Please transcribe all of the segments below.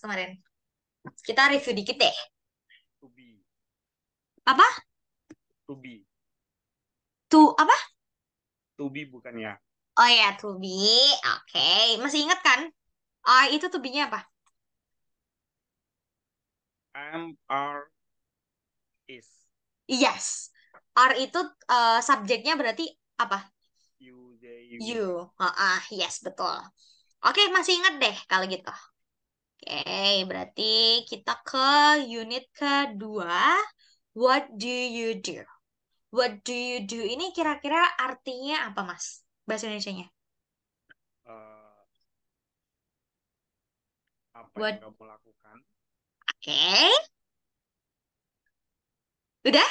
Kemarin. Kita review dikit deh. To be, Apa? to be, To apa? to be bukan ya. Oh ya, to be. Oke, masih ingat kan? Ah, itu to be-nya apa? Am, are, is. Yes. Are itu subjeknya berarti apa? You, they, we. You. Yes, betul. Oke, masih ingat deh kalau gitu. Oke, berarti kita ke unit kedua. What do you do? What do you do ini kira-kira artinya apa, Mas? Bahasa Indonesianya. Eh, apa yang What? kamu lakukan? Oke, udah?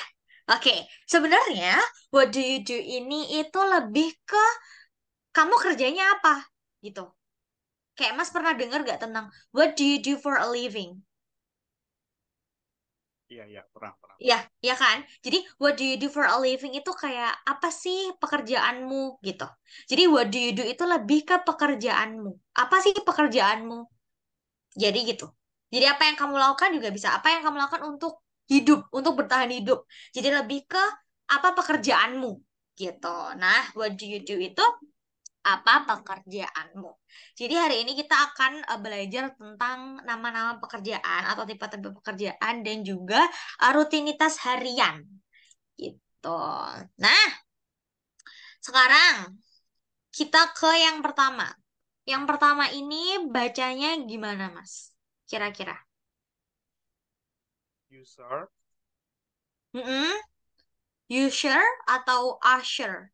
Oke, sebenarnya what do you do ini itu lebih ke kamu kerjanya apa gitu. Kayak Mas pernah dengar gak tentang what do you do for a living? Iya, iya, pernah, pernah, Ya, pernah. ya kan? Jadi what do you do for a living itu kayak apa sih pekerjaanmu gitu. Jadi what do you do itu lebih ke pekerjaanmu. Apa sih pekerjaanmu? Jadi gitu. Jadi apa yang kamu lakukan juga bisa. Apa yang kamu lakukan untuk hidup, untuk bertahan hidup. Jadi lebih ke apa pekerjaanmu gitu. Nah, what do you do itu apa pekerjaanmu. Jadi hari ini kita akan belajar tentang nama-nama pekerjaan atau tipe-tipe pekerjaan dan juga rutinitas harian gitu. Nah, sekarang kita ke yang pertama. Yang pertama ini bacanya gimana, Mas? Kira-kira? User, Mm-mm. Usher atau usher?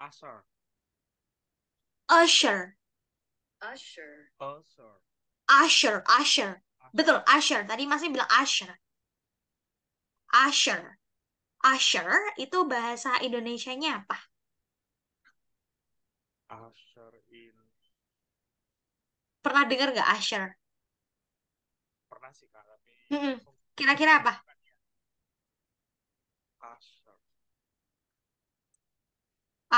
usher, Usher. usher, Usher. Usher. usher, Betul, usher. Tadi masih bilang usher. Usher. Usher itu bahasa Indonesianya apa? usher in. Pernah dengar gak usher? Pernah sih Kak, tapi Mm-mm. oh, Kira-kira apa? bukan ya. Usher,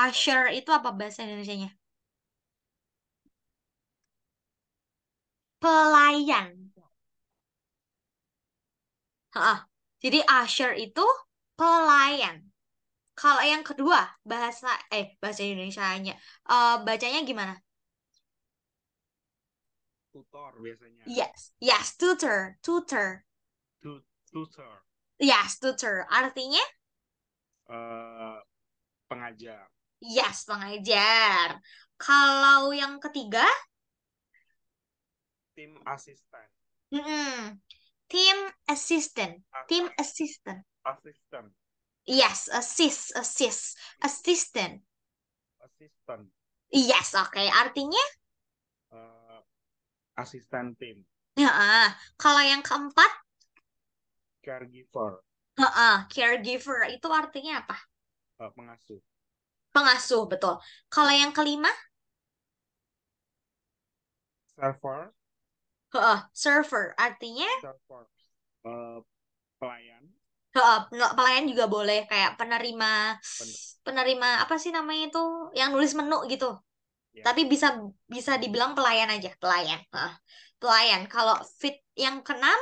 eh, Usher itu apa bahasa Indonesianya? Pelayan. Heeh. Jadi usher itu pelayan. Kalau yang kedua bahasa Indonesianya bacanya gimana? tutor biasanya. Yes, yes, tutor, tutor. Tutor, Yes, tutor. Artinya eh, pengajar. yes, pengajar. Kalau yang ketiga, Tim asisten, mm-mm, team assistant. Team assistant. asisten, Yes, assistant. asisten, Yes, oke. Artinya, eh, asisten tim, ya, kalau yang keempat, caregiver, caregiver itu artinya apa? pengasuh, Pengasuh, betul. Kalau yang kelima, server, server artinya, server, eh, pelayan, pelayan juga boleh kayak penerima, pen- penerima apa sih namanya itu yang nulis menu gitu. ya, Tapi bisa bisa dibilang pelayan aja, pelayan. Pelayan. Kalau fit yang keenam,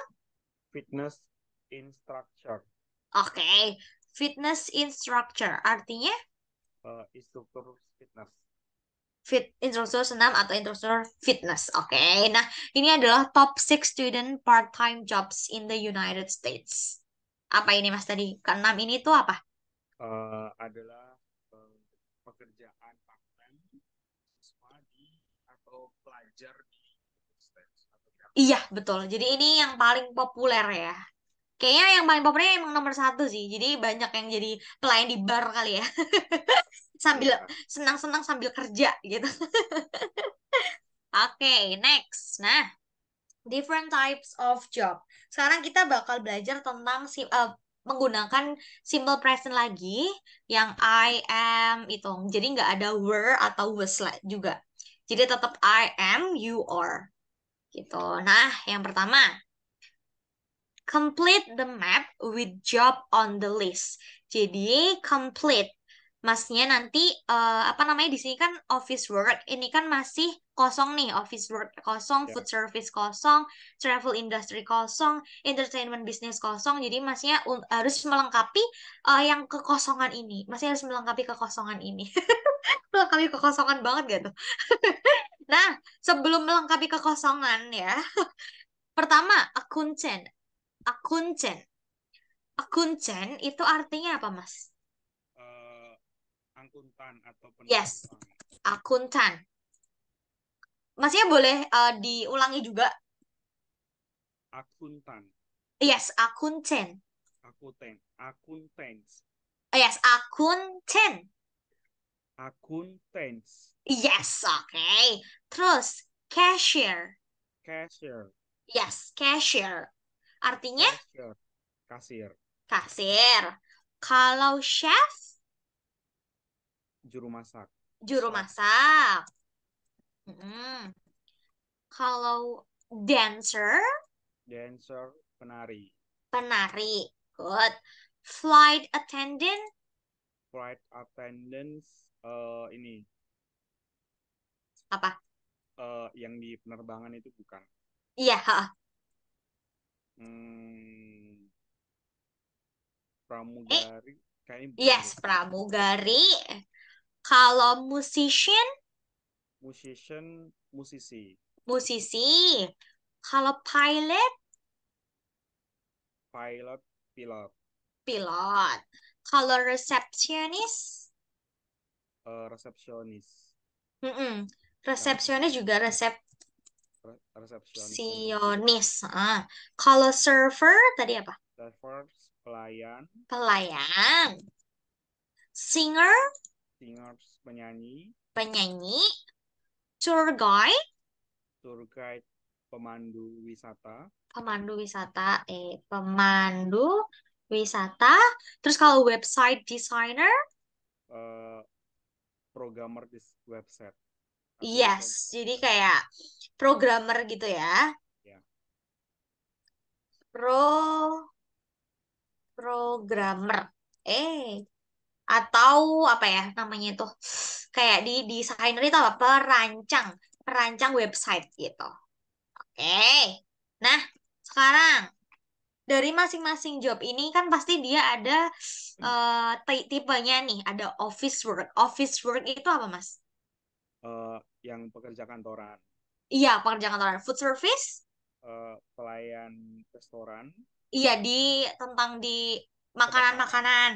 fitness instructor, oke. Fitness instructor artinya instruktur fitness. instruktur senam atau instruktur fitness. Oke. Nah, ini adalah top 6 student part-time jobs in the United States. Apa ini Mas tadi? Keenam ini tuh apa? Adalah pekerjaan part-time siswa di atau pelajar di United States atau di Iya, Amerika. betul. Jadi ini yang paling populer ya. Kayaknya yang paling populer emang nomor satu sih. Jadi banyak yang jadi pelayan di bar kali ya. Sambil Ya, senang-senang sambil kerja gitu. Oke, next. Nah, different types of job. Sekarang kita bakal belajar tentang menggunakan simple present lagi yang I am itu. Jadi nggak ada were atau was lah juga. Jadi tetap I am, you are gitu. Nah, yang pertama, complete the map with job on the list. Jadi complete. Masnya nanti apa namanya di sini kan office work, ini kan masih kosong nih, office work kosong, Ya, food service kosong, travel industry kosong, entertainment business kosong. Jadi masnya harus melengkapi yang kekosongan ini. Masnya harus melengkapi kekosongan ini. Melengkapi kekosongan banget gak tuh? Nah, sebelum melengkapi kekosongan ya, pertama akunten. Akunten. Akunten itu artinya apa, Mas? eh, angkutan atau Yes, penerbangan. akuntan. Masnya boleh diulangi juga. Akuntan, Yes, akunten. akuntens, Yes, akunten. akuntens, Yes, oke. Terus, cashier. cashier, Yes, cashier. Artinya cashier, kasir, kasir. Kalau chef, juru masak, juru chef, masak. Mm-mm. Kalau dancer, dancer, penari, penari. Good. Flight attendant, flight attendants, ini apa? yang di penerbangan itu bukan. Iya, ha. Hmm, Eh, pramugari, kayaknya bukan yes, deh. pramugari. Kalau musician, Musician, musisi, musisi. Kalau pilot, pilot, pilot, pilot. Kalau receptionist, resepsionis, mm-mm. yang Resepsionis juga resepsionis juga bisa. resepsionis. Kalau server tadi apa? Servers, pelayan, Pelayan. Singer, singers, penyanyi, penyanyi. Tour guide, tour guide, pemandu wisata, pemandu wisata. Pemandu wisata. Terus kalau website designer, eh, programmer di website atau yes. desain Jadi website. kayak programmer gitu ya. Ya, Pro programmer. Eh, atau apa ya namanya itu? Kayak di desainer itu apa? Perancang, perancang website gitu. Oke. Nah, sekarang dari masing-masing job ini kan pasti dia ada tipenya nih, ada office work. Office work itu apa, Mas? yang pekerja kantoran, Iya, pekerjaan kantoran. Food service? pelayan restoran, Iya, tentang di tempat makan, makanan-makanan.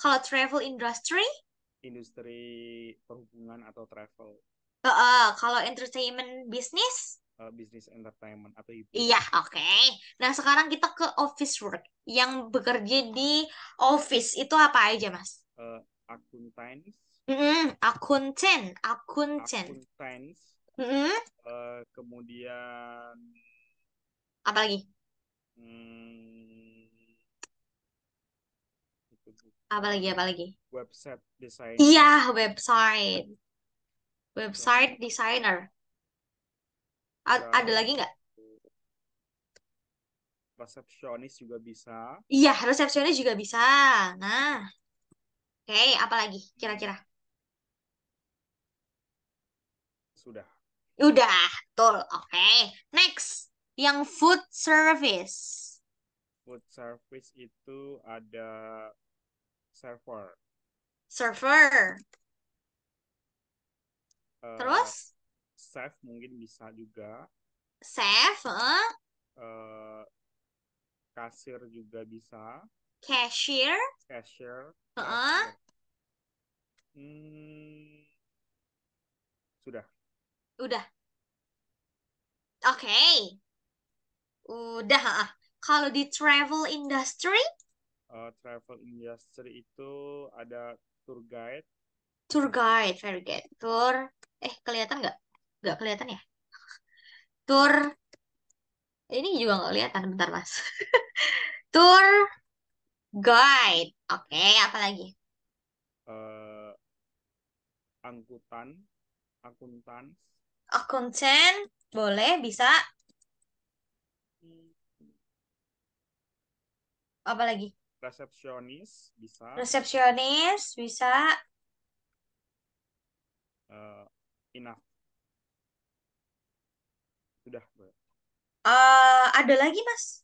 Kalau travel industry? industri perhubungan atau travel, Kalau entertainment business? bisnis entertainment atau Iya, hiburan, oke. Nah, sekarang kita ke office work. Yang bekerja di office itu apa aja, Mas? akuntansi, Akunten, akunten. akuntansi, Mm-mm. kemudian Apa lagi? hmm, itu Apa lagi? bukan Apa lagi? website Iya, designer, website. Website designer. Ada dan lagi nggak? resepsionis juga bisa. Iya, resepsionis juga bisa. Nah, oke, apa lagi Hmm, kira-kira? sudah. Udah, betul. Oke. Next, yang food service. Food service itu ada server, Server. eh, Terus, chef mungkin bisa juga, chef, eh, kasir juga bisa, cashier, cashier, heeh. kasir. Hmm, sudah. Udah. Oke. Udah, heeh. Kalau di travel industry, Travel industry itu ada tour guide, tour guide, very good. Kelihatan nggak? Nggak kelihatan ya? Tour, ini juga nggak kelihatan, bentar Mas. Tour guide. Oke, apa lagi? eh, angkutan, akuntan, Akuntan, boleh, bisa. hmm, Apa lagi? resepsionis bisa, Resepsionis, bisa. enough. Sudah, Bro. Ada lagi, Mas.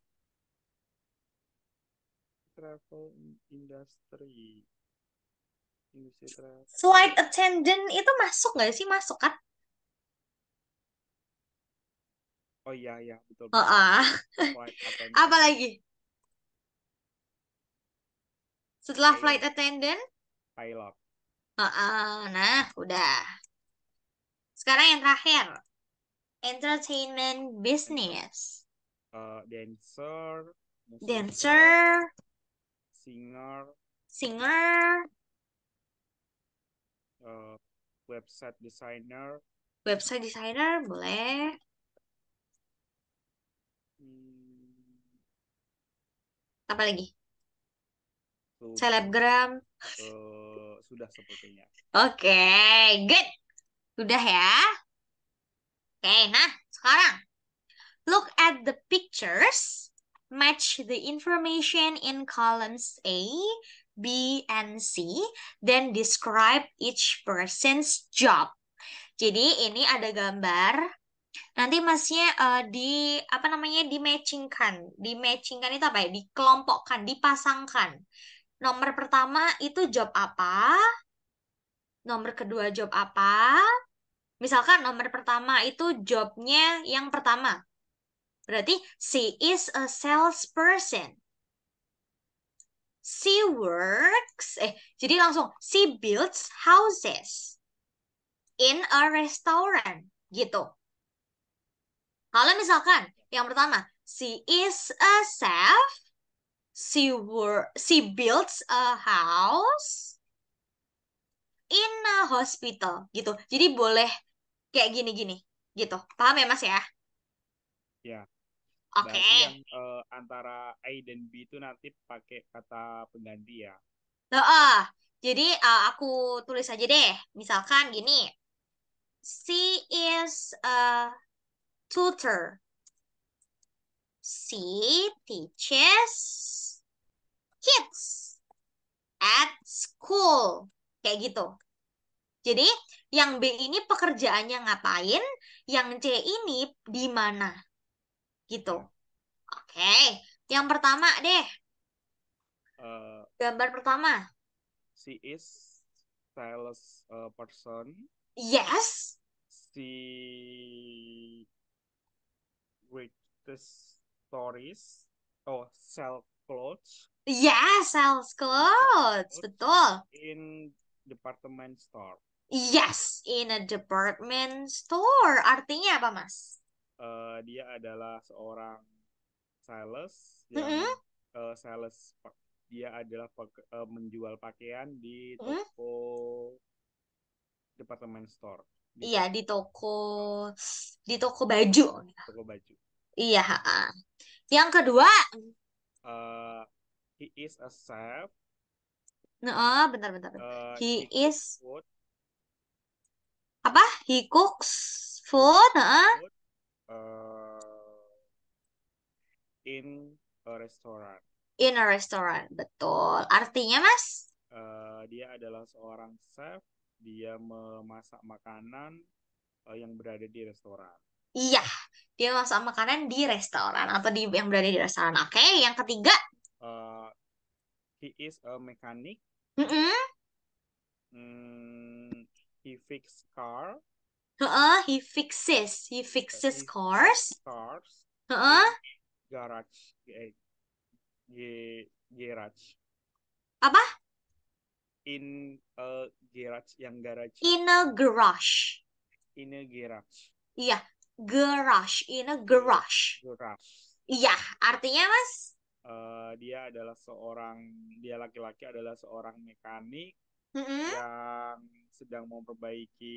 Travel industry. Industri travel. Flight attendant itu masuk nggak sih? Masuk kan? Oh iya, iya, betul, betul. Heeh. Flight Apa attendant. lagi? Setelah flight Pilot. attendant? Pilot. Heeh. Nah, udah. Sekarang yang terakhir. Entertainment Enter, business. dancer, musician, Dancer, singer, singer, uh, website designer, website designer, boleh. hmm, Apa lagi? sudah, Selebgram. sudah sepertinya. Oke, good. Udah ya. Oke, nah sekarang look at the pictures. Match the information in columns A, B, and C. Then describe each person's job. Jadi ini ada gambar. Nanti masnya di apa namanya di matchingkan itu apa ya? Dikelompokkan, dipasangkan. Nomor pertama itu job apa? Nomor kedua job apa? Misalkan nomor pertama itu jobnya yang pertama. Berarti she is a salesperson. She works, jadi langsung she builds houses in a restaurant gitu. Kalau misalkan yang pertama, she is a chef, she builds a house in a hospital gitu. Jadi boleh kayak gini-gini gitu. Paham ya Mas ya? Ya, Oke. berarti yang antara A dan B itu nanti pakai kata pengganti ya. Heeh. Jadi aku tulis aja deh. Misalkan gini. She is a tutor. She teaches kids at school. Kayak gitu. Jadi yang B ini pekerjaannya ngapain, yang C ini di mana gitu. Ya, Oke. Yang pertama deh, uh, gambar pertama. she is sales person. Yes. She writes stories. Oh, sell clothes. Yes, sells She sell clothes. clothes Betul. in department store. Yes, in a department store. Artinya apa, Mas? Dia adalah seorang sales yang Mm-mm, sales dia adalah menjual pakaian di mm-mm. toko department store di Iya, toko di toko baju. toko baju. Iya, ha-ha. Yang kedua, Uh, he is a chef. nah, bentar-bentar. He He cook is food. apa? He cooks Cook food, nah, food in a restaurant. in a restaurant. Betul. Artinya, Mas? Dia adalah seorang chef. Dia memasak makanan yang berada di restoran. Iya, dia masak makanan di restoran atau di yang berada di restoran. Oke, yang ketiga, Uh, he is a mechanic. mm-mm. He fix car. He fixes He fix cars. cars Heeh. in garage. Garage. Apa? In a garage yang garage. In a garage. In a garage. Iya, garage. In a garage. Garage. Iya, artinya Mas? Dia laki-laki adalah seorang mekanik Mm-mm. yang sedang memperbaiki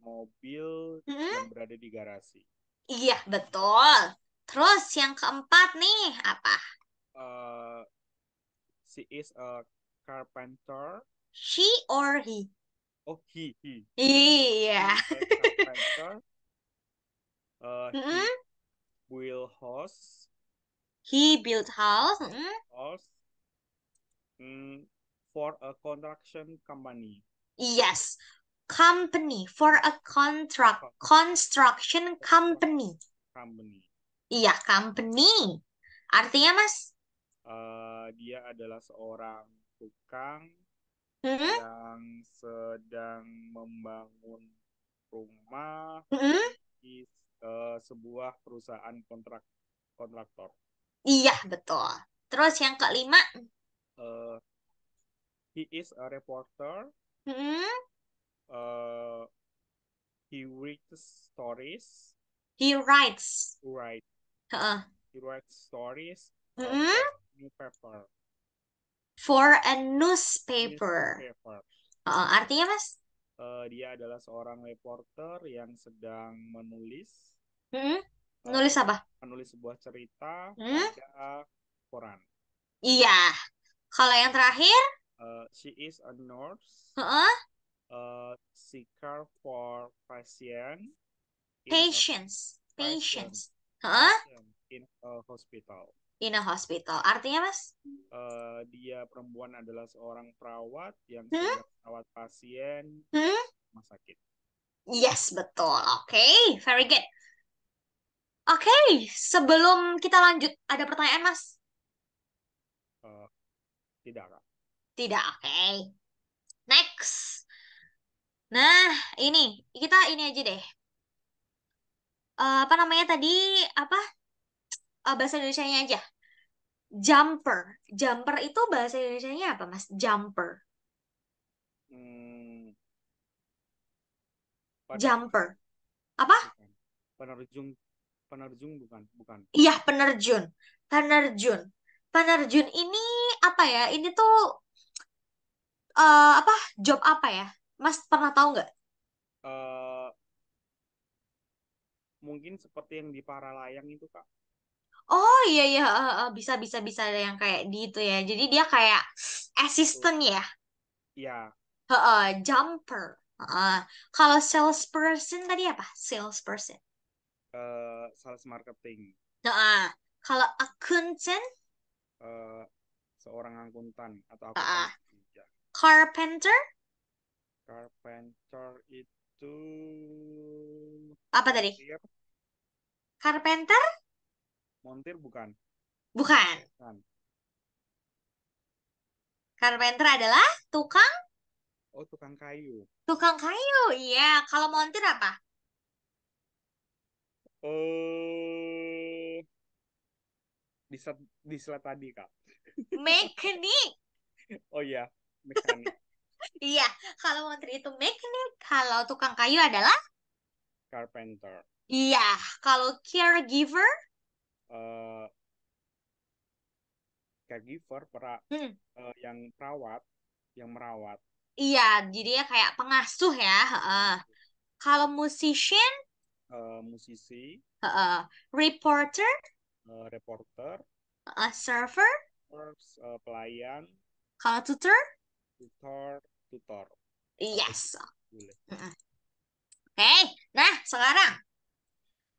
mobil Mm-mm. yang berada di garasi. Iya, betul. Terus yang keempat nih, apa? Uh, she is a carpenter. She or he? Oh, he. Iya. He a carpenter. He Mm-mm. will host He built house. Mm-mm. house for a construction company. Yes. Company for a contract. Construction company. company. Iya, company. Artinya, Mas? Dia adalah seorang tukang Hmm? yang sedang membangun rumah Hmm? di sebuah perusahaan kontraktor. Iya, betul. Terus yang kelima, Uh, he is a reporter. hmm? Uh, he writes stories. He writes. Right. Heeh. He writes stories Hmm? for newspaper. For a newspaper. Newspaper. Heeh, artinya, Mas? Dia adalah seorang reporter yang sedang Hmm? uh, Nulis apa? menulis sebuah cerita Hmm? pada koran. Iya. Kalau yang terakhir, She is a nurse. heeh, She care for in a patience. patient Patience. Heeh, patient in a hospital. in a hospital. Artinya, Mas? Dia perempuan adalah seorang perawat yang Hmm? sedang merawat pasien di Hmm? rumah sakit. Yes, betul. Oke, very good. Oke, sebelum kita lanjut, ada pertanyaan, Mas? Uh, Tidak, Kak. Tidak, oke. Next. Nah, kita ini aja deh. Apa namanya tadi? Apa? Bahasa Indonesianya aja. Jumper. Jumper itu bahasa Indonesianya apa, Mas? Jumper. Hmm, penerjun Jumper. Apa? bukan. Penerjun penerjun bukan, bukan. Iya, penerjun. Penerjun. Penerjun ini apa ya? Ini tuh apa? Job apa ya? Mas pernah tahu nggak? Eh, Mungkin seperti yang di Paralayang itu, Kak. Oh iya iya bisa bisa bisa ada yang kayak di itu ya. Jadi dia kayak Betul. assistant ya. Ya, Jumper. Kalau salesperson tadi apa? Salesperson. sales marketing. Kalau accountant, Eh, Seorang akuntan atau uh, akuntansi. Ya. carpenter, Carpenter itu apa tadi? montir, Carpenter? montir bukan, Bukan. kan? Carpenter adalah tukang Oh, tukang kayu. tukang kayu. Iya. Kalau montir apa? Eh, di selat tadi, Kak. Mekanik. Oh iya, mekanik, Iya. Kalau montir itu mekanik. Kalau tukang kayu adalah carpenter. iya. Kalau caregiver, Eh, Caregiver, hmm, yang perawat, yang merawat. iya. Jadi ya kayak pengasuh ya. Kalau musician, Musisi, reporter, reporter, server. pelayan, Kalau tutor, tutor, tutor atau yes. guru, boleh. Mm-mm. Oke, nah sekarang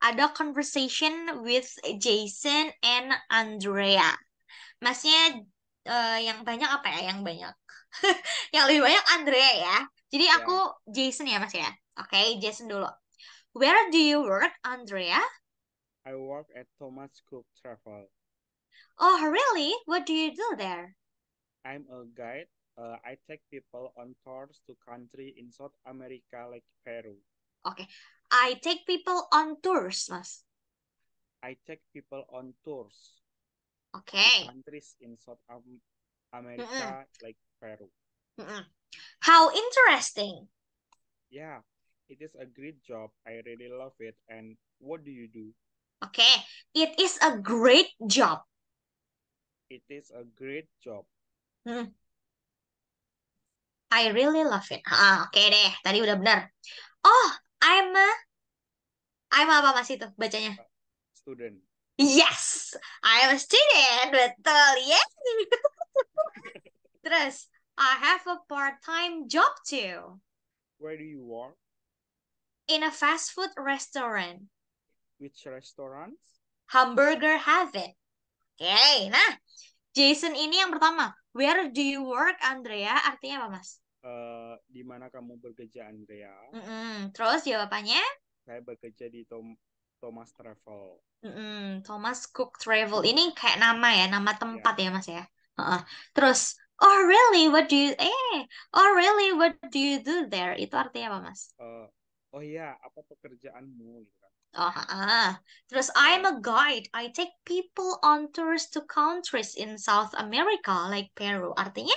ada conversation with Jason and Andrea. Masnya yang banyak apa ya? Yang banyak, yang lebih banyak Andrea ya. Jadi aku Ya, Jason ya Mas ya. Oke, Jason dulu. Where do you work, Andrea? I work at Thomas Cook Travel. Oh, really? What do you do there? I'm a guide. I take people on tours to country in South America like Peru. Oke, I take people on tours, Mas. I take people on tours to Oke. countries in Mm-mm. America like Peru. Mm-mm. How interesting. Yeah, it is a great job. I really love it. And what do you do? Oke, it is a great job. It is a great job. Hmm, I really love it. Oke deh, tadi udah benar. Oh, I'm a, I'm apa Mas itu bacanya? Student. Yes, I'm a student. Betul, yes. Terus, I have a part-time job too Where do you work? in a fast food restaurant, Which restaurants? Hamburger Heaven. Oke, nah, Jason ini yang pertama. Where do you work, Andrea? Artinya apa, Mas? Di mana kamu bekerja, Andrea? Mm-mm. Terus jawabannya? Saya bekerja di Thomas Travel. Thomas Cook Travel. Ini kayak nama ya, nama Ya, tempat ya, Mas ya. Heeh. Terus, oh really, oh really, what do you do there? Itu artinya apa, Mas? eh, oh iya, apa pekerjaanmu gitu kan? Oh, Terus, I'm Eh, a guide. I take people on tours to countries in South America, like Peru. Artinya?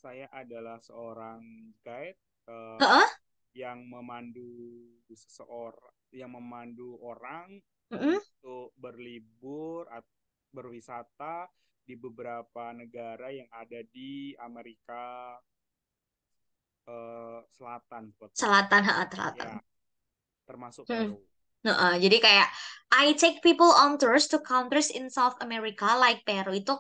saya adalah seorang guide eh, Heeh. yang memandu orang Mm-mm. untuk berlibur atau berwisata di beberapa negara yang ada di Amerika Selatan seperti Selatan, selatan. ya, termasuk Hmm. Peru. Jadi kayak I take people on tours to countries in South America like Peru itu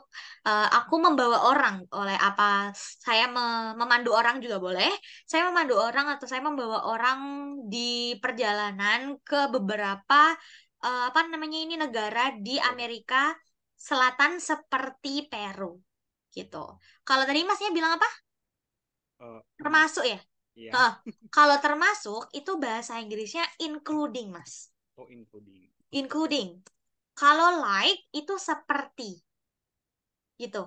aku membawa orang oleh apa saya memandu orang juga boleh. Saya memandu orang atau saya membawa orang di perjalanan ke beberapa apa namanya ini negara di Negara. Amerika Selatan seperti Peru gitu. Kalau tadi Masnya bilang apa? Termasuk Termasuk ya? ya, Heeh. Kalau termasuk itu bahasa Inggrisnya including, Mas. oh including. Including. Kalau like itu seperti gitu.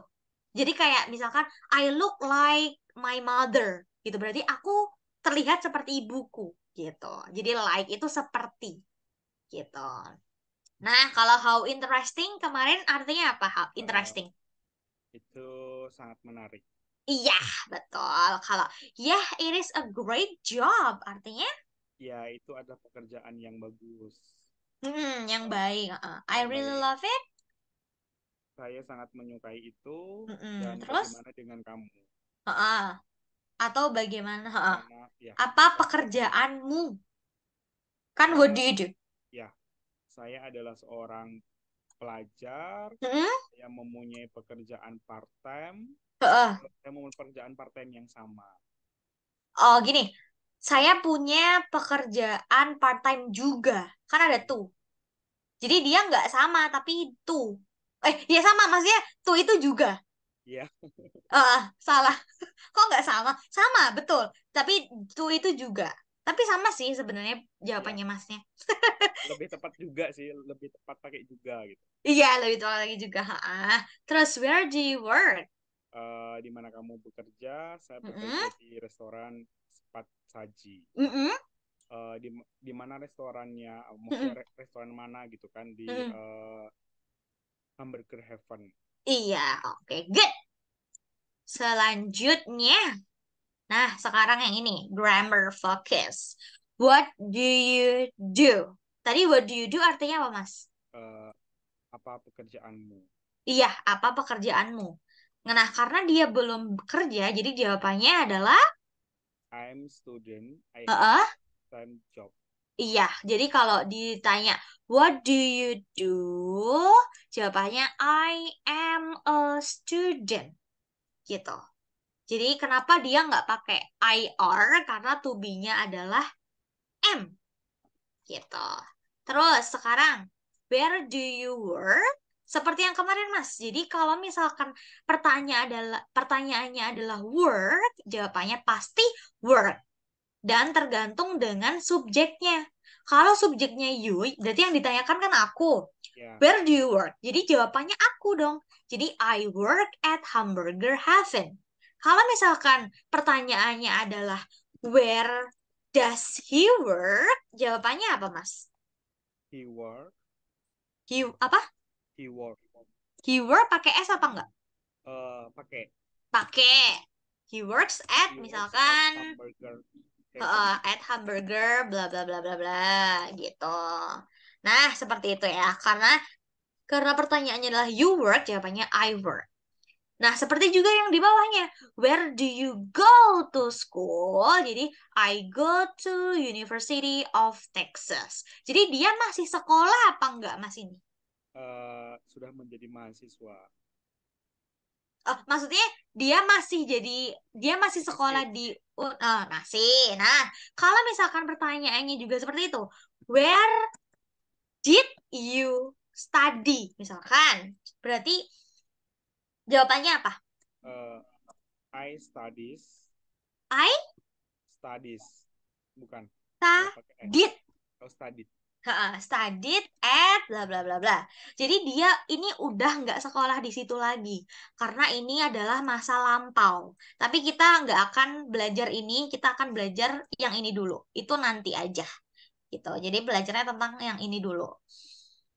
Jadi kayak misalkan I look like my mother gitu. Berarti aku terlihat seperti ibuku gitu. Jadi like itu seperti gitu. Nah, kalau how interesting kemarin artinya apa? How Eh, interesting. itu sangat menarik. Iya, betul. Kalau yeah, it is a great job artinya Ya, itu ada pekerjaan yang bagus. yang Eh, baik. I yang really baik. love it. Saya sangat menyukai itu. Dan Terus, bagaimana dengan kamu? heeh. Atau bagaimana? Heeh. Mana ya? Apa Bagaimana? pekerjaanmu? Kan what Eh, do you do? ya, saya adalah seorang pelajar Mm-mm. yang mempunyai pekerjaan part-time. Heeh. Saya mempunyai pekerjaan part-time yang sama. Oh, gini. Ya, Saya punya pekerjaan part-time juga. Kan ada tuh. Jadi dia nggak sama, tapi tuh. Ya sama, maksudnya tuh itu juga. ya, Salah. Kok nggak sama? Sama, betul. Tapi tuh itu juga. Tapi sama sih sebenarnya ya. jawabannya masnya. Lebih tepat juga sih, lebih tepat pakai juga gitu. Iya, lebih tua lagi juga. Terus, where do you work? Di mana kamu bekerja? Saya Mm-mm. bekerja di restoran Cepat Saji. Mm-mm. Di mana restorannya? Maksudnya Mm-mm. restoran mana gitu kan di Mm-mm. Hamburger Heaven. Iya, oke, good. Selanjutnya, nah sekarang yang ini, grammar focus. What do you do? Tadi what do you do artinya apa, Mas? Eh, apa pekerjaanmu? Iya, apa pekerjaanmu? Nah, karena dia belum bekerja, jadi jawabannya adalah, I'm student. I have Heeh. time job. Iya, jadi kalau ditanya, what do you do? Jawabannya, I am a student. Gitu. Jadi kenapa dia nggak pakai IR? Karena to be-nya adalah M. Gitu. Terus sekarang, where do you work? Seperti yang kemarin Mas. Jadi kalau misalkan pertanyaannya adalah work, jawabannya pasti work. Dan tergantung dengan subjeknya. Kalau subjeknya you, berarti yang ditanyakan kan aku. Ya, Where do you work? Jadi jawabannya aku dong. Jadi I work at Hamburger Haven. Kalau misalkan pertanyaannya adalah where does he work? Jawabannya apa, Mas? he work. He apa? He work. He work pakai S apa enggak? Pakai. Pakai. He works at He works at misalkan Hamburger Heaven. at hamburger bla bla bla bla bla gitu. Nah, seperti itu ya. Karena pertanyaannya adalah you work, jawabannya I work. Nah, seperti juga yang di bawahnya. Where do you go to school? Jadi, I go to University of Texas. Jadi, dia masih sekolah apa enggak, Mas ini? Sudah menjadi mahasiswa. Maksudnya dia masih sekolah Masih. masih. Nah, kalau misalkan pertanyaannya juga seperti itu, where did you study? Misalkan, berarti jawabannya apa? Uh, I studies. I Studies. Bukan. Nggak pakai S. studied. Oh, studied. Studied at bla bla bla bla. Jadi dia ini udah nggak sekolah di situ lagi karena ini adalah masa lampau. Tapi kita nggak akan belajar ini, kita akan belajar yang ini dulu. Itu nanti aja gitu. Jadi belajarnya tentang yang ini dulu.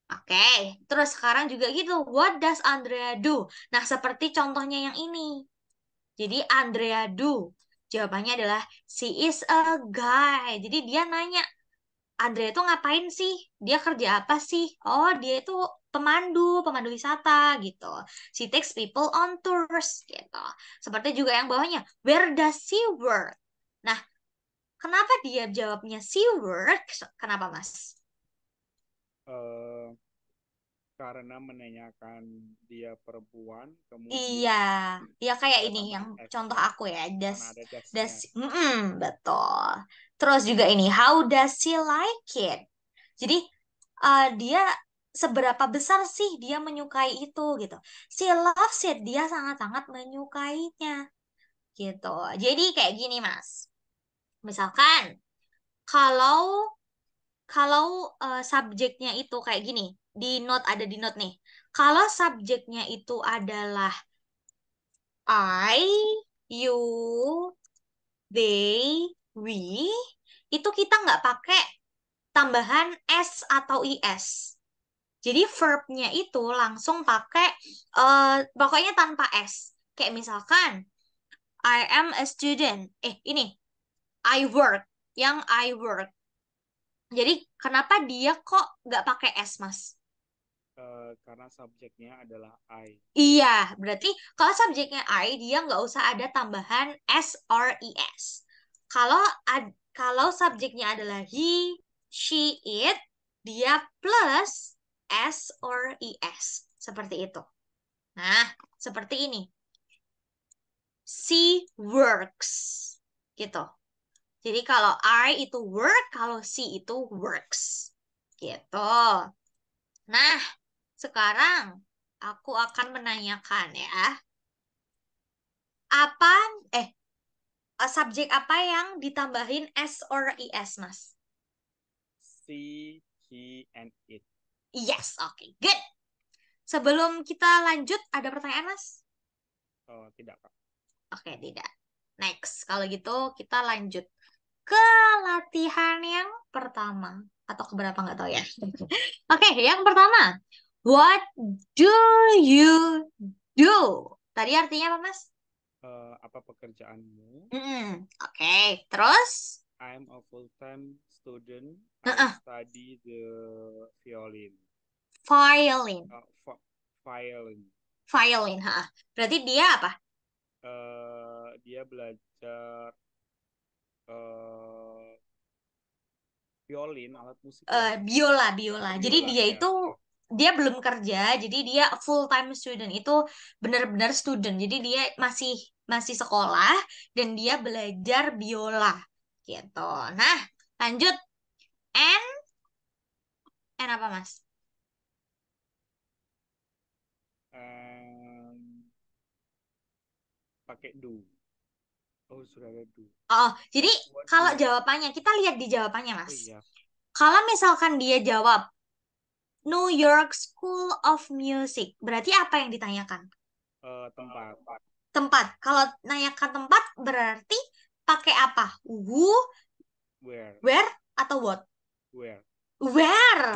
Oke, terus sekarang juga gitu. What does Andrea do? Nah, seperti contohnya yang ini. Jadi Andrea do. Jawabannya adalah she is a guy. Jadi dia nanya, Andrea itu ngapain sih? Dia kerja apa sih? Oh, dia itu pemandu, pemandu wisata gitu. She takes people on tours gitu. Seperti juga yang bawahnya, where does she work? Nah, kenapa dia jawabnya she works? Kenapa, Mas? Eh, karena menanyakan dia perempuan, Iya, kemudian ya kayak ada ini yang tambahan contoh S-nya, aku ya, das, karena ada das, dasnya. betul. Terus juga ini, how does she like it? Jadi dia seberapa besar sih dia menyukai itu gitu. She loves it, dia sangat-sangat menyukainya gitu. Jadi kayak gini Mas, misalkan kalau kalau subjeknya itu kayak gini, di note ada di note nih. Kalau subjeknya itu adalah I, you, they, we, itu kita nggak pakai tambahan s atau is. Jadi verbnya itu langsung pakai pokoknya tanpa s. Kayak misalkan I am a student. Ini I work. Yang I work. Jadi kenapa dia kok nggak pakai s, Mas? Karena subjeknya adalah I. Iya, berarti kalau subjeknya I, dia nggak usah ada tambahan S or ES. Kalau kalau subjeknya adalah he, she, it, dia plus S or ES. Seperti itu. Nah, seperti ini. She works. Gitu. Jadi kalau I itu work, kalau she itu works. Gitu. Nah, sekarang aku akan menanyakan ya. Apa eh subjek apa yang ditambahin S or ES, Mas? She, he, and it. Yes, oke, good. Sebelum kita lanjut, ada pertanyaan, Mas? Oh, tidak, Kak. Oke, tidak. Next, kalau gitu kita lanjut ke latihan yang pertama. Atau keberapa nggak tahu ya. Oke, yang pertama. What do you do? Tadi artinya apa, Mas? Apa pekerjaanmu? Oke, terus? I'm a full-time student. I Heeh, study the violin. violin. Violin. Violin, ha. Berarti dia apa? Dia belajar eh, violin, alat musik ya. Biola, biola. Oh, Jadi biola dia ya. itu dia belum kerja, jadi dia full time student. Itu benar-benar student. Jadi dia masih masih sekolah dan dia belajar biola gitu. Nah, lanjut. N N apa, Mas? Em, pakai do. Oh, sudah ada do. Oh, jadi What do kalau you? jawabannya kita lihat di jawabannya, Oh Mas. iya. Kalau misalkan dia jawab New York School of Music, berarti apa yang ditanyakan? Tempat. Tempat. Kalau nanyakan tempat berarti pakai apa? Who, Where? where, atau what? Where? Where.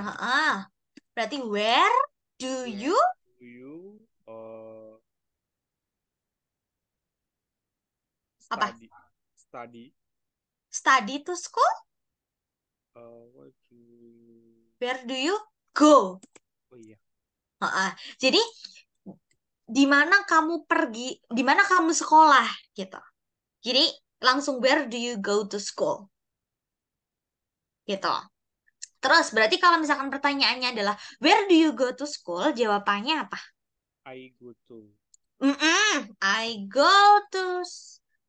Berarti where do Where you do you apa? study? Study. Study to school? What do you... Where do you go? Oh iya. Jadi di mana kamu pergi? Di mana kamu sekolah gitu. Jadi langsung where do you go to school? Gitu. Terus berarti kalau misalkan pertanyaannya adalah where do you go to school? Jawabannya apa? I go to I go to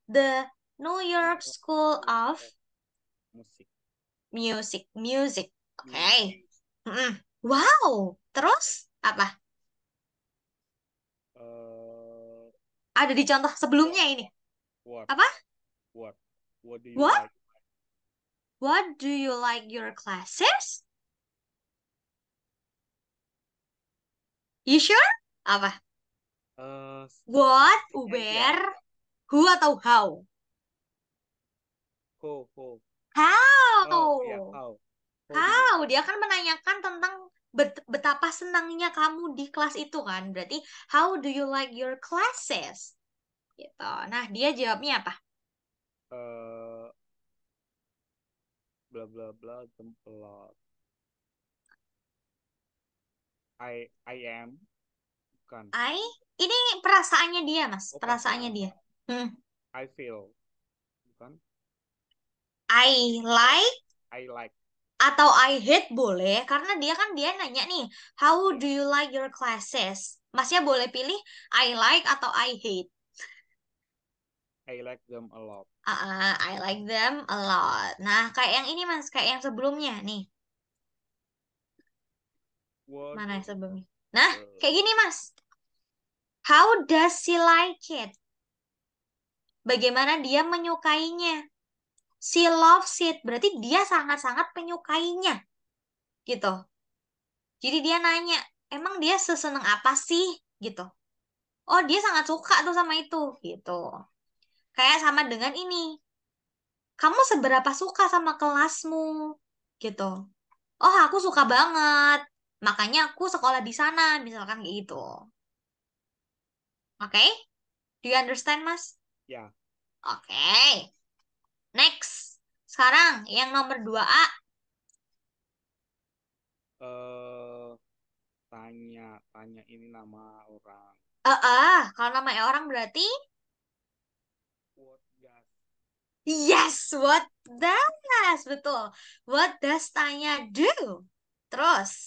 the New New York York School School of of Music. Music. Music. Music. Oke. Wow. Terus apa? Uh, Ada di contoh what? sebelumnya ini. What? Apa? What? What do you What? like? What do you like your classes? You sure? Apa? Eh, What, ini aja. where, who atau how? Ho. Oh, ya, How? how do you How? Dia kan menanyakan tentang betapa senangnya kamu di kelas itu kan. Berarti how do you like your classes? Gitu. Nah, dia jawabnya apa? eh bla bla bla gempelot. I am bukan. I ini perasaannya dia, Mas. Oh, Perasaannya perasaan. dia. Hmm. I feel bukan. I Oh, like I like. atau I hate boleh karena dia nanya nih, how Ya, do you like your classes? Masnya boleh pilih I like atau I hate. I like them a lot. I like them a lot. Nah, kayak yang ini Mas, kayak yang sebelumnya nih. What Mana yang sebelumnya? Nah, kayak uh, gini Mas. How does she like it? Bagaimana dia menyukainya? She loves it. Berarti dia sangat-sangat menyukainya. Gitu. Jadi dia nanya, emang dia seseneng apa sih? Gitu. Oh, dia sangat suka tuh sama itu. Gitu. Kayak sama dengan ini. Kamu seberapa suka sama kelasmu? Gitu. Oh, aku suka banget. Makanya aku sekolah di sana. Misalkan kayak gitu. Oke? Do you understand, Mas? ya, Oke. Next. Sekarang yang nomor 2A. eh tanya tanya ini nama orang. Kalau namanya orang berarti What does yes, what does? Betul. What does Tanya do?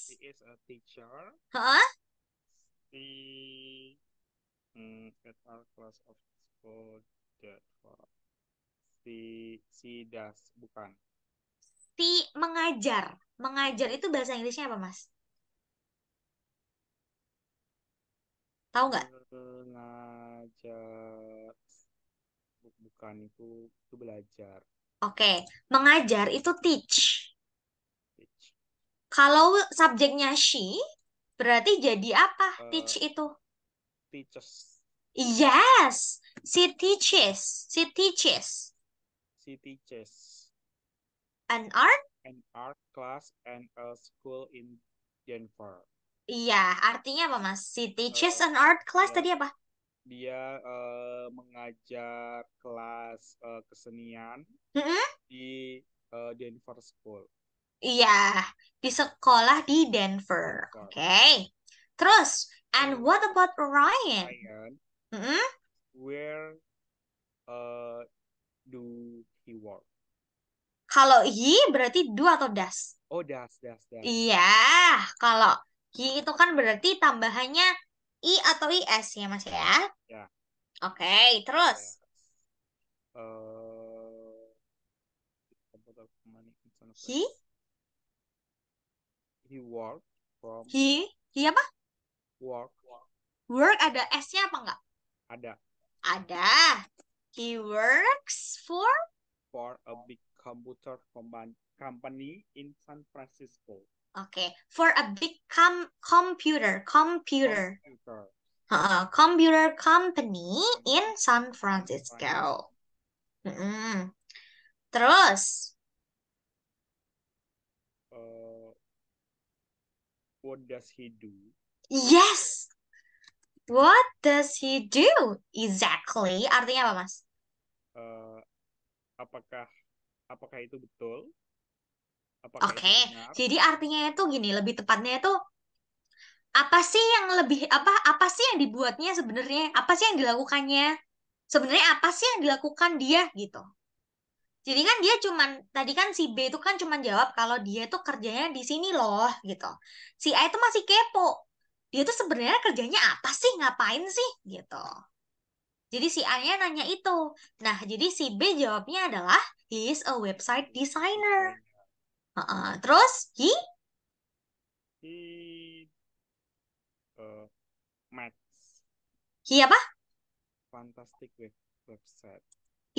he Terus, is a teacher. hah? He at our class of school that for si does bukan. Si mengajar. Mengajar Mengajar. itu bahasa Inggrisnya apa, Mas? Tahu nggak? Mengajar bukan itu belajar. Oke, mengajar itu teach. Teach. Kalau subjeknya she, berarti jadi apa? Eh, Teach itu. teaches. Yes, she teaches. She teaches She teaches an art. an art class and a school in Denver. Iya, artinya apa, Mas? She teaches Eh, an art class eh, tadi apa? dia mengajar kelas kesenian Mm-mm. di Denver School. Iya, di sekolah di Denver. Denver. Oke. Terus, and Eh, what about Ryan? Ryan, Mm-mm. where uh, do he work? Kalau he berarti do atau does? Oh, das. Iya, kalau he itu kan berarti tambahannya i atau is ya, Mas ya. Ya, Oke, terus das. Uh, About money in San he Francisco. He worked from he apa? work Work ada s-nya apa enggak? ada Ada. He works for for a big company in San Francisco. for a big computer Computer computer company in company San San Francisco. Francisco. Mm-mm. Terus, Uh, what does he do? yes, what does he do? Exactly. Artinya apa, Mas? Uh, apakah apakah itu betul? Apakah Oke, itu benar? jadi artinya itu gini, lebih tepatnya itu apa sih yang lebih apa sih yang dibuatnya sebenarnya? Apa sih yang dilakukannya? Sebenarnya apa sih yang dilakukan dia gitu? Jadi kan dia cuman tadi kan si B itu kan cuman jawab kalau dia tuh kerjanya di sini loh gitu. Si A itu masih kepo. Dia tuh sebenarnya kerjanya apa sih? Ngapain sih gitu. Jadi si A-nya nanya itu. Nah, jadi si B jawabnya adalah he is a website designer. Designer. Terus He Max he apa? fantastic website.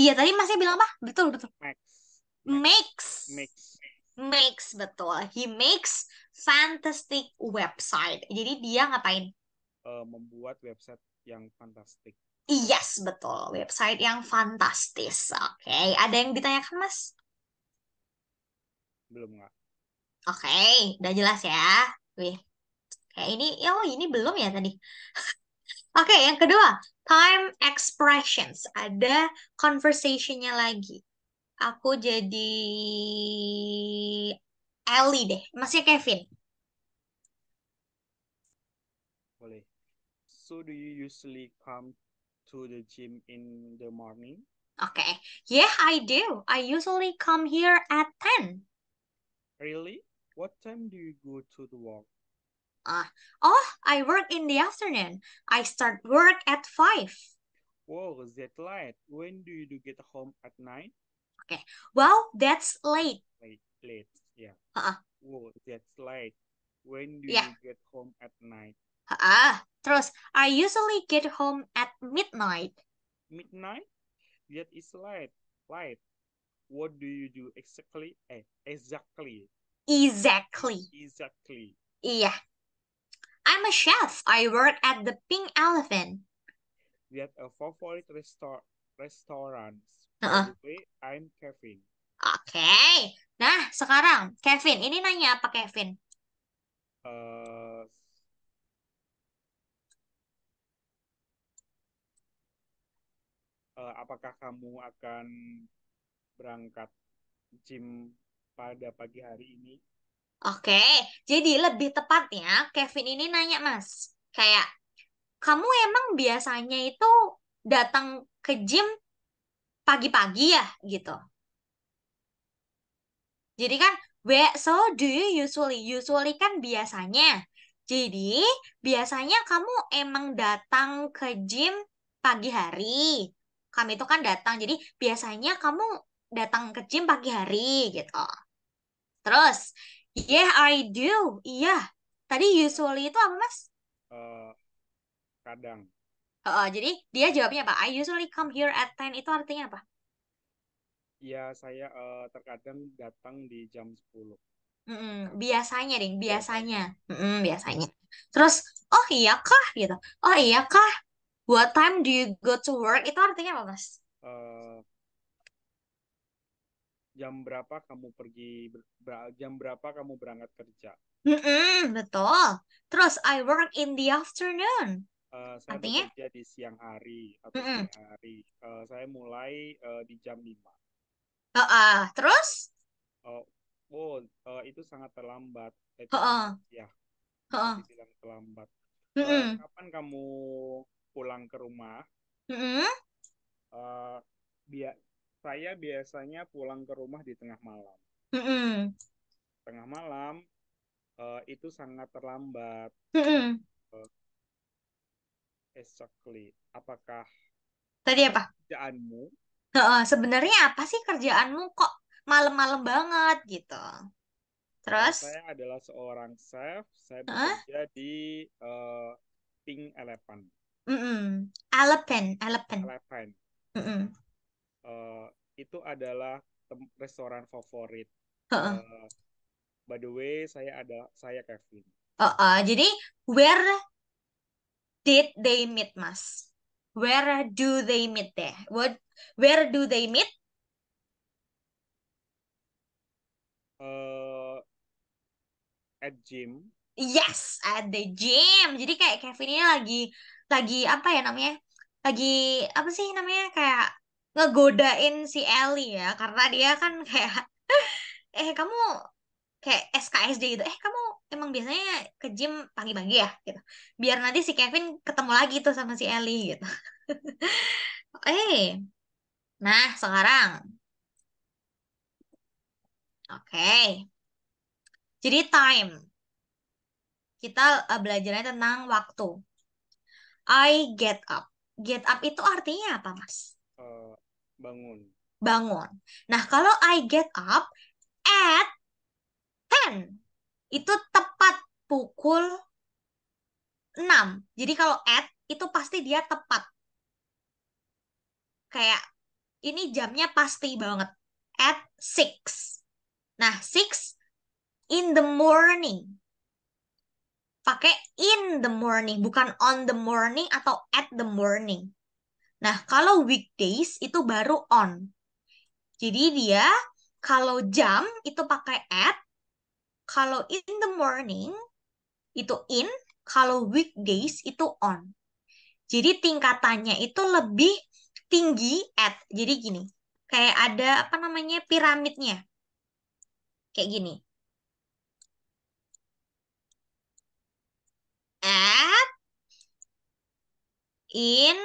Iya tadi masnya bilang apa? Betul betul. Max Makes Mix makes betul. He makes fantastic website. Jadi dia ngapain? membuat website yang fantastik. Yes, betul. Website yang fantastis. Oke, ada yang ditanyakan, Mas? Belum nggak? Oke, udah jelas ya. Wih, kayak ini, oh ini belum ya tadi. Oke, yang kedua, time expressions. Ada conversationnya lagi. Aku jadi Ellie deh, masnya Kevin. Boleh. So do you usually come to the gym in the morning? Oke, yeah, I do. I usually come here at 10. Really? What time do you go to the work? Ah, oh, I work in the afternoon. I start work at 5. Whoa, is that late? When do you do get home at night? Okay, well, that's late. Late, late, yeah. Uh-uh. Whoa, that's late. When do Yeah. you get home at night? Terus, I usually get home at midnight. Midnight? That is late. Late. What do you do exactly? Exactly. Exactly. Exactly. Iya, I'm a chef. I work at the Pink Elephant. That a favorite restaurants. By Uh-uh. the way, I'm Kevin. Oke. Nah, sekarang Kevin. Ini nanya apa Kevin? Uh, apakah kamu akan berangkat gym pada pagi hari ini? Oke, jadi lebih tepatnya Kevin ini nanya Mas, kayak kamu emang biasanya itu datang ke gym pagi-pagi ya gitu. Jadi kan, so do you usually kan biasanya. Jadi biasanya kamu emang datang ke gym pagi hari. Kami itu kan datang. Jadi biasanya kamu datang ke gym pagi hari gitu. Terus, yeah I do. Iya. Tadi usually itu apa Mas? Uh, Kadang. Jadi dia jawabnya apa? I usually come here at 10 itu artinya apa? Ya, saya terkadang datang di jam 10 Biasanya ding, biasanya. biasanya. Biasanya. Terus, oh iya kah gitu. Oh iya kah? What time do you go to work? Itu artinya apa, Mas? Eh, jam berapa kamu jam berapa kamu berangkat kerja? Betul. Terus, I work in the afternoon. Saya Artinya? bekerja di siang hari atau Mm-mm. sore hari. Saya mulai di jam 5. Terus? Oh, oh, itu sangat terlambat. Itu sangat, Heeh. ya, bisa Heeh. dibilang terlambat. Mm-mm. Kapan kamu pulang ke rumah? Mm-mm. Eh, bia- saya biasanya pulang ke rumah di tengah malam. Mm-mm. Tengah malam itu sangat terlambat. Mm-mm. Eh, exactly. Tadi Apa apa? kerjaanmu? Sebenarnya apa sih kerjaanmu kok malam-malam banget gitu? Terus? Saya adalah seorang chef. Saya Heeh. bekerja di Pink Elephant. Elephant, elephant. Elephant. Mm-mm. Eh, itu adalah restoran favorit. Heeh. Eh, by the way, saya Kevin. Jadi where did they meet, Mas? Where do they meet deh? Where do they meet? Eh, at gym. Yes, at the gym. Jadi kayak Kevin ini lagi apa ya namanya? Lagi apa sih namanya? Kayak ngegodain si Ellie ya, karena dia kan kayak kamu kayak SKSD gitu. Kamu emang biasanya ke gym pagi-pagi ya gitu. Biar nanti si Kevin ketemu lagi tuh sama si Ellie gitu. Eh, nah sekarang, oke. Jadi time. Kita belajarnya tentang waktu. I get up. Get up itu artinya apa, Mas? eh, Bangun. Bangun. Nah, kalau I get up at 10, itu tepat pukul 6. Jadi kalau at itu pasti dia tepat. Kayak ini jamnya pasti banget. At 6. Nah, 6 in the morning. pakai in the morning, bukan on the morning atau at the morning. Nah, kalau weekdays itu baru on. Jadi dia kalau jam itu pakai at, kalau in the morning itu in, kalau weekdays itu on. Jadi tingkatannya itu lebih tinggi at. Jadi gini, kayak ada apa namanya piramidnya, kayak gini. At, in,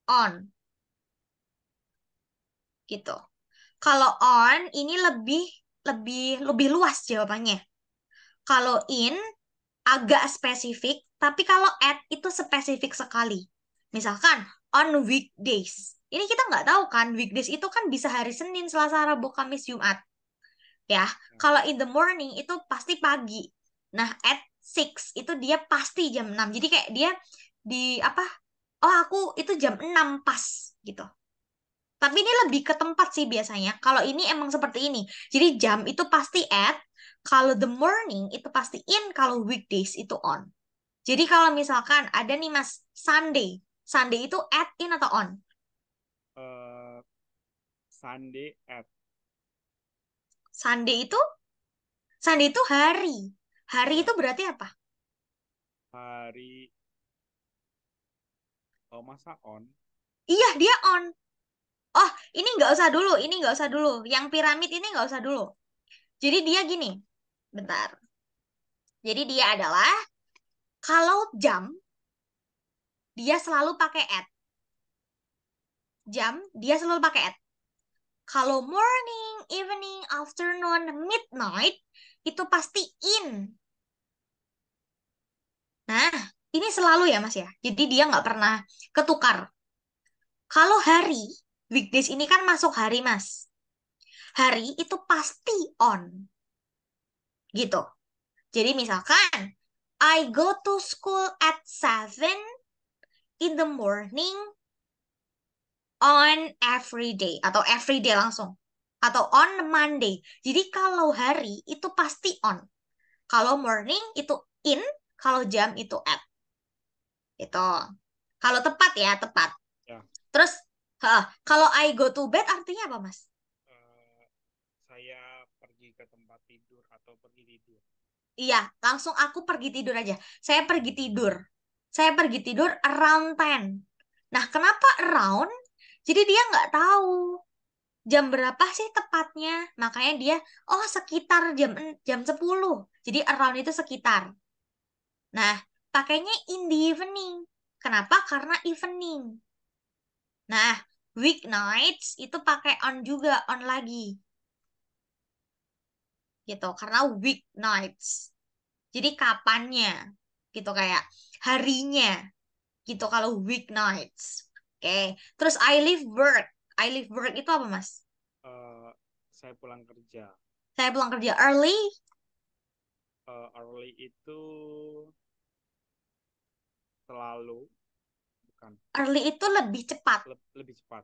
on, gitu. Kalau on ini lebih lebih lebih luas jawabannya. Kalau in agak spesifik, tapi kalau at itu spesifik sekali. Misalkan on weekdays. Ini kita nggak tahu kan, weekdays itu kan bisa hari Senin, Selasa, Rabu, Kamis, Jumat. Ya, kalau in the morning itu pasti pagi. Nah, at 6 itu dia pasti jam 6. Jadi kayak dia di apa? Oh, aku itu jam 6 pas gitu. Tapi ini lebih ke tempat sih biasanya. Kalau ini emang seperti ini. Jadi jam itu pasti at, kalau the morning itu pasti in, kalau weekdays itu on. Jadi kalau misalkan ada nih Mas Sunday, Sunday itu at, in atau on? Eh, Sunday at Sunday itu Sunday itu hari. Hari itu ya berarti apa? hari. Oh, masa on? Iya, dia on. Oh, ini nggak usah dulu, ini nggak usah dulu. Yang piramid ini nggak usah dulu. Jadi dia gini, bentar. Jadi dia adalah kalau jam dia selalu pakai at. Jam dia selalu pakai at. Kalau morning, evening, afternoon, midnight itu pasti in. Nah, ini selalu ya Mas ya. Jadi dia nggak pernah ketukar. Kalau hari, weekdays ini kan masuk hari Mas. Hari itu pasti on. Gitu. Jadi misalkan, I go to school at 7 in the morning on every day. Atau every day langsung. Atau on Monday. Jadi kalau hari itu pasti on. Kalau morning itu in, kalau jam itu at. Itu. Kalau tepat ya, tepat. Ya, Terus, kalau I go to bed artinya apa, Mas? eh, saya pergi ke tempat tidur atau pergi tidur. Iya, langsung aku pergi tidur aja. Saya pergi tidur. Saya pergi tidur around 10. Nah, kenapa around? Jadi dia nggak tahu jam berapa sih tepatnya. Makanya dia, oh sekitar jam 10. Jadi around itu sekitar. Nah, pakainya in the evening. Kenapa? Karena evening. Nah, weeknights itu pakai on juga, on lagi. Gitu, karena weeknights. Jadi kapannya, gitu kayak harinya, gitu kalau weeknights. Oke, terus I leave work. I leave work itu apa, Mas? Eh, saya pulang kerja. Saya pulang kerja early. Early itu selalu, bukan, Early itu lebih cepat. lebih cepat.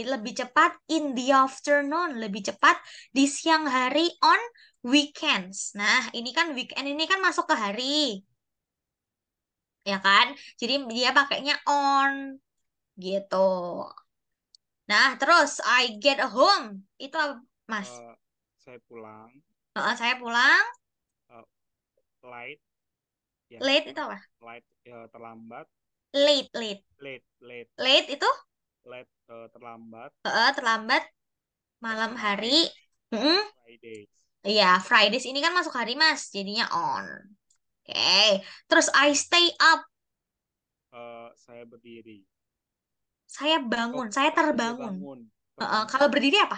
Lebih cepat in the afternoon, lebih cepat di siang hari on weekends. Nah, ini kan weekend ini kan masuk ke hari, ya kan? Jadi dia pakainya on gitu. Nah, terus I get home. Itu apa, Mas? Eh, saya pulang Saya pulang eh, light, ya, late itu apa? light, terlambat. Late, late. Late, late, Late itu late, terlambat. terlambat At malam hari. night on Mm-mm. Fridays. Iya, Fridays ini kan masuk hari, Mas. Jadinya on. Oke. Terus I stay up. Saya berdiri. Saya Oh, bangun, saya saya terbangun. bangun, terbangun. Kalau berdiri apa?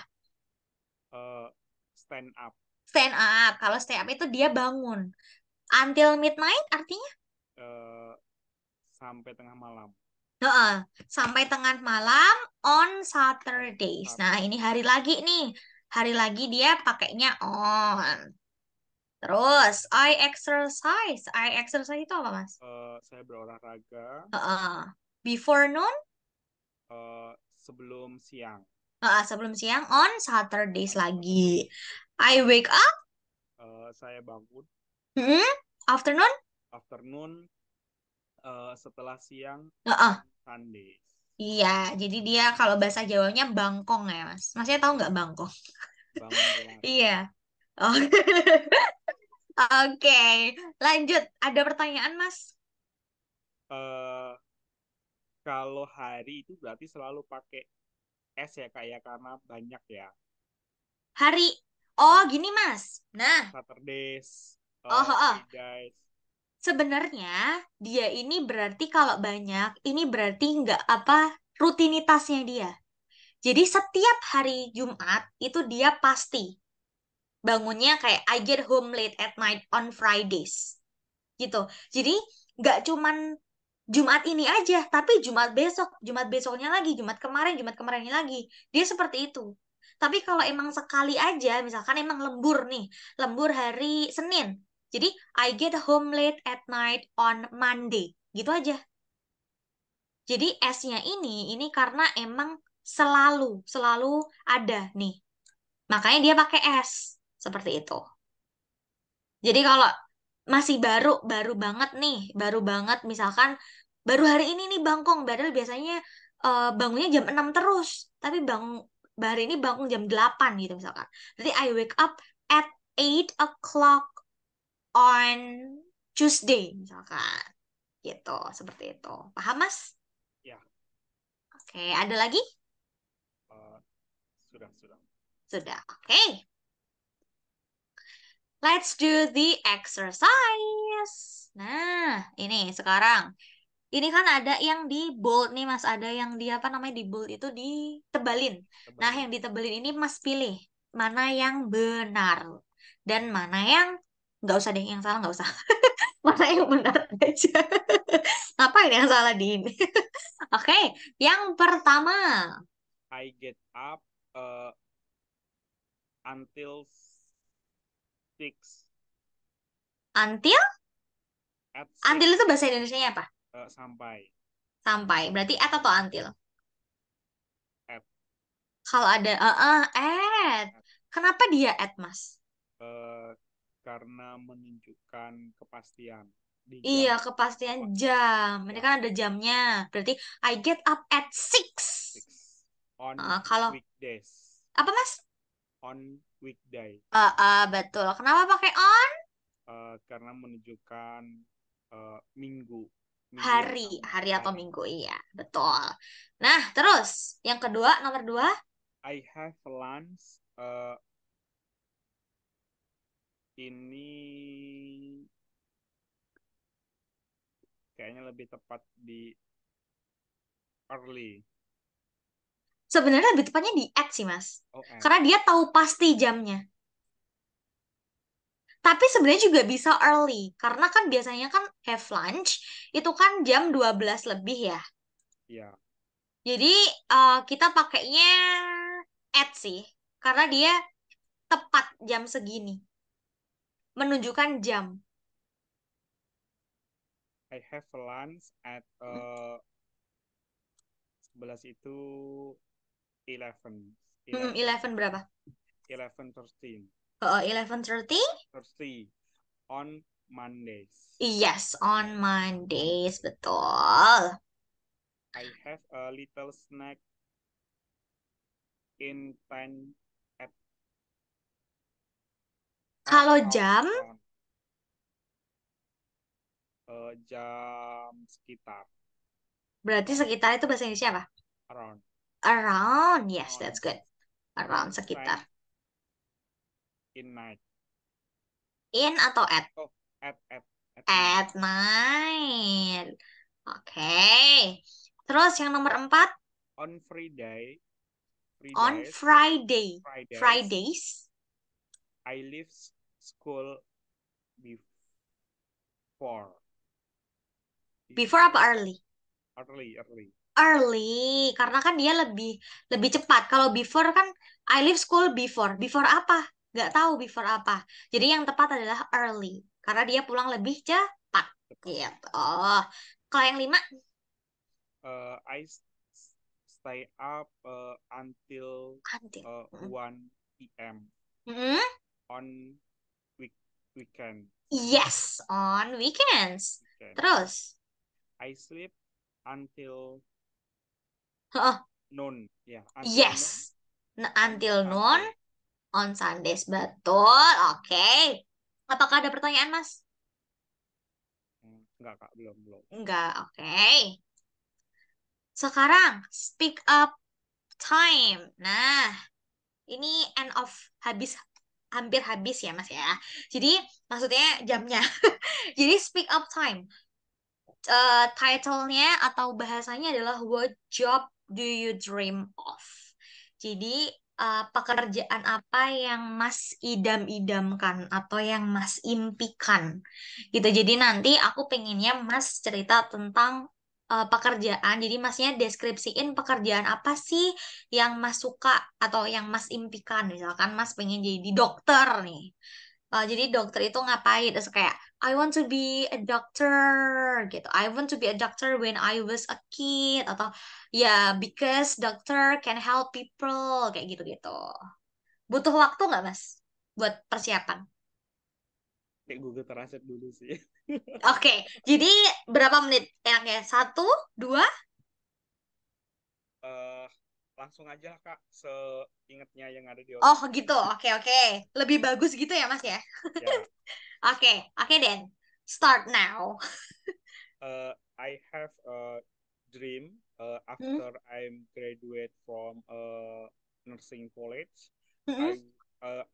Eh, Stand up. Stand up. Kalau stay up itu dia bangun. Until midnight artinya? eh, Sampai tengah malam. Heeh, sampai tengah malam on On Saturdays. Nah, ini Saturday. hari lagi nih. Hari lagi dia pakainya on. Terus, I exercise. I exercise itu apa, Mas? Saya berolahraga Heeh. Before noon, sebelum siang. sebelum siang on Saturdays On lagi. Saturday. I wake up. Saya bangun Hmm? Afternoon? Afternoon, setelah siang Heeh. on Sundays. Iya, jadi dia kalau bahasa Jawanya bangkong ya, Mas. Masnya tahu nggak bangkong? Bangun telat. Iya. Oh. Oke, lanjut. Ada pertanyaan, Mas? Eh, Kalau hari itu berarti selalu pakai S ya kak ya karena banyak ya. Hari. Uh, Oh, gini, Mas. Nah, Saturdays, oh, oh, oh. Fridays. Sebenarnya dia ini berarti kalau banyak, ini berarti nggak apa rutinitasnya dia. Jadi setiap hari Jumat itu dia pasti bangunnya kayak I get home late at night on Fridays gitu. Jadi nggak cuman Jumat ini aja, tapi Jumat besok, Jumat besoknya lagi, Jumat kemarinnya lagi. Dia seperti itu. Tapi kalau emang sekali aja, misalkan emang lembur nih, lembur hari Senin. Jadi I get home late at night on Monday. Gitu aja. Jadi S-nya ini karena emang selalu ada nih. Makanya dia pakai S. Seperti itu. Jadi kalau masih baru banget nih, baru banget misalkan baru hari ini nih bangkong, padahal biasanya bangunnya jam 6 terus, tapi hari ini bangun jam 8 gitu misalkan. Jadi I wake up at 8 o'clock on Tuesday misalkan. Gitu, seperti itu. Paham, Mas? Ya, Oke, ada lagi? uh, sudah. Sudah. Oke. Let's do the exercise. Nah, ini sekarang. Ini kan ada yang di bold nih Mas, ada yang di apa namanya di bold itu ditebalin. Nah, Kembali. yang ditebelin ini Mas pilih mana yang benar dan mana yang nggak usah deh, yang salah nggak usah. Mana yang benar aja. Ngapain yang salah di ini? Oke, yang pertama, I get up uh, until 6 until, at until 6 itu bahasa Indonesianya apa? sampai Sampai. Berarti at atau until? at, Kalau ada at. at Kenapa dia at, Mas? uh, karena menunjukkan kepastian di Iya, jam kepastian apa jam. Ini jam kan ada jamnya. Berarti I get up at 6. 6 on Kalau weekdays apa, Mas? on weekday Betul. Kenapa pakai on? karena menunjukkan minggu minggu yang Hari, sama hari atau hari. minggu. Iya, betul. Nah, terus yang kedua, nomor dua, I have lunch ini kayaknya lebih tepat di early. sebenarnya lebih tepatnya di at sih, Mas. Oh, at. Karena dia tahu pasti jamnya. Tapi sebenarnya juga bisa early. Karena kan biasanya kan have lunch, itu kan jam 12 lebih ya. Ya, Jadi kita pakainya at sih, karena dia tepat jam segini, menunjukkan jam. I have lunch at 11 itu 11 11 11 berapa? 11:13 11:30? 30 on Mondays. Yes, Ya, on on Mondays, Monday. betul. I have a little snack in 10 at Kalau around jam, jam sekitar berarti around sekitar itu bahasa Indonesia apa? around Around, yes, around that's good. Around in sekitar. 10 in night. In atau at? Oh, at night. At night. Oke. Terus yang nomor 4, On Friday, on Fridays, Friday. Fridays, Fridays. I leave school before Before apa before early? early. Early, karena kan dia lebih lebih cepat. Kalau before kan I leave school before. Before apa? Nggak tahu before apa. Jadi yang tepat adalah early, karena dia pulang lebih cepat. Tepat. Gitu. Oh, kalau yang 5, I stay up until until. 1 p.m. Mm-mm. on weekend. Yes, on weekends. Weekend. Terus, I sleep until oh, noon. Ya, until noon yes. Nah, on until noon Sunday. on Sundays. Betul. Oke. Apakah ada pertanyaan, Mas? Enggak, Kak, belum, belum. Enggak. Oke. Sekarang, speak up time. Nah, ini end of habis hampir habis ya, Mas ya. Jadi, maksudnya jamnya. Jadi, speak up time. Title-nya atau bahasanya adalah What job do you dream of? Jadi pekerjaan apa yang Mas idam-idamkan atau yang Mas impikan gitu. Jadi nanti aku pengennya Mas cerita tentang pekerjaan. Jadi Masnya deskripsiin pekerjaan apa sih yang Mas suka atau yang Mas impikan. Misalkan Mas pengen jadi dokter nih. Jadi dokter itu ngapain? Terus kayak I want to be a doctor gitu. I want to be a doctor when I was a kid atau ya because doctor can help people kayak gitu-gitu. Butuh waktu nggak Mas buat persiapan? Kayak Google Translate dulu sih. Oke, jadi berapa menit enaknya? Satu, dua? eh Langsung aja, Kak, seingatnya yang ada di Oh otak. gitu. Oke oke. Lebih bagus gitu ya Mas ya? Ya, Oke oke then. Start now. I have a dream Hmm? after I'm graduate from nursing college. Hmm?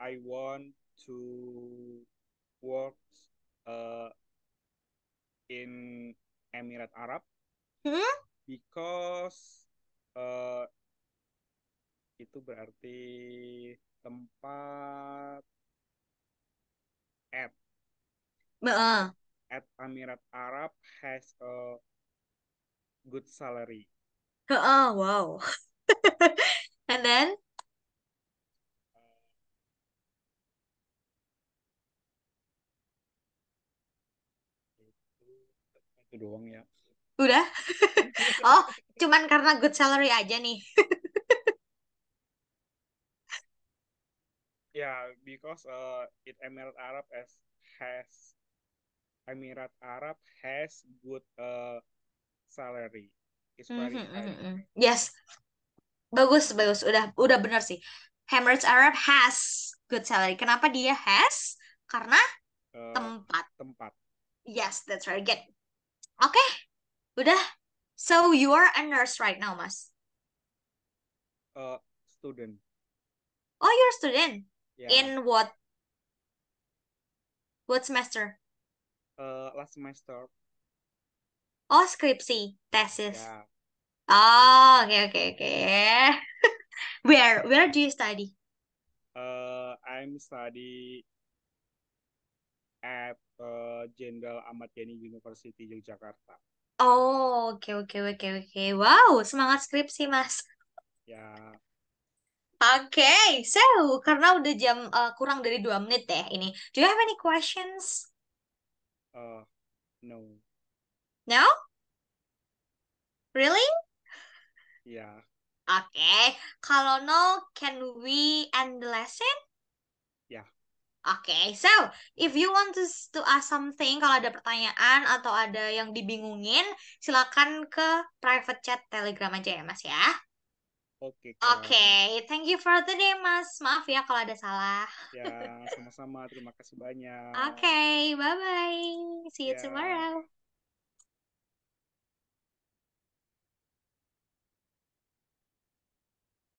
I want to work uh, in Emirat Arab Hmm? because uh, itu berarti tempat at Heeh. at Emirat Arab has a good salary. Heeh, wow. And then Itu itu doang ya. udah. Oh, cuman karena good salary aja nih. Yeah, because has Emirat Arab has good salary. It's Mhm, very mhm, high. mhm. Yes, bagus, bagus. Udah benar sih. Emirates Arab has good salary. Kenapa dia has? Karena Uh, tempat. Tempat. Yes, that's very good. Oke, udah. So you are a nurse right now, Mas. Student. Oh, you're a student. Ya, In what? What semester? last semester. Oh, skripsi, thesis. Ya, Oh, oke, oke, oke. Where do you study? I'm study at Jenderal Ahmad Yani University Yogyakarta. Oh, oke, oke, oke, oke. Wow, semangat skripsi, Mas. Ya, Oke, so karena udah jam kurang dari 2 menit deh ini. Do you have any questions? uh, no. No? Really? Ya, Oke, kalau no, can we end the lesson? ya. Oke, so if you want to ask something, kalau ada pertanyaan atau ada yang dibingungin, silakan ke private chat Telegram aja ya, Mas ya. Oke, Kak. Oke, thank you for today, Mas. Maaf ya kalau ada salah. Ya, sama-sama. Terima kasih banyak. Oke, bye-bye. See you Ya. tomorrow.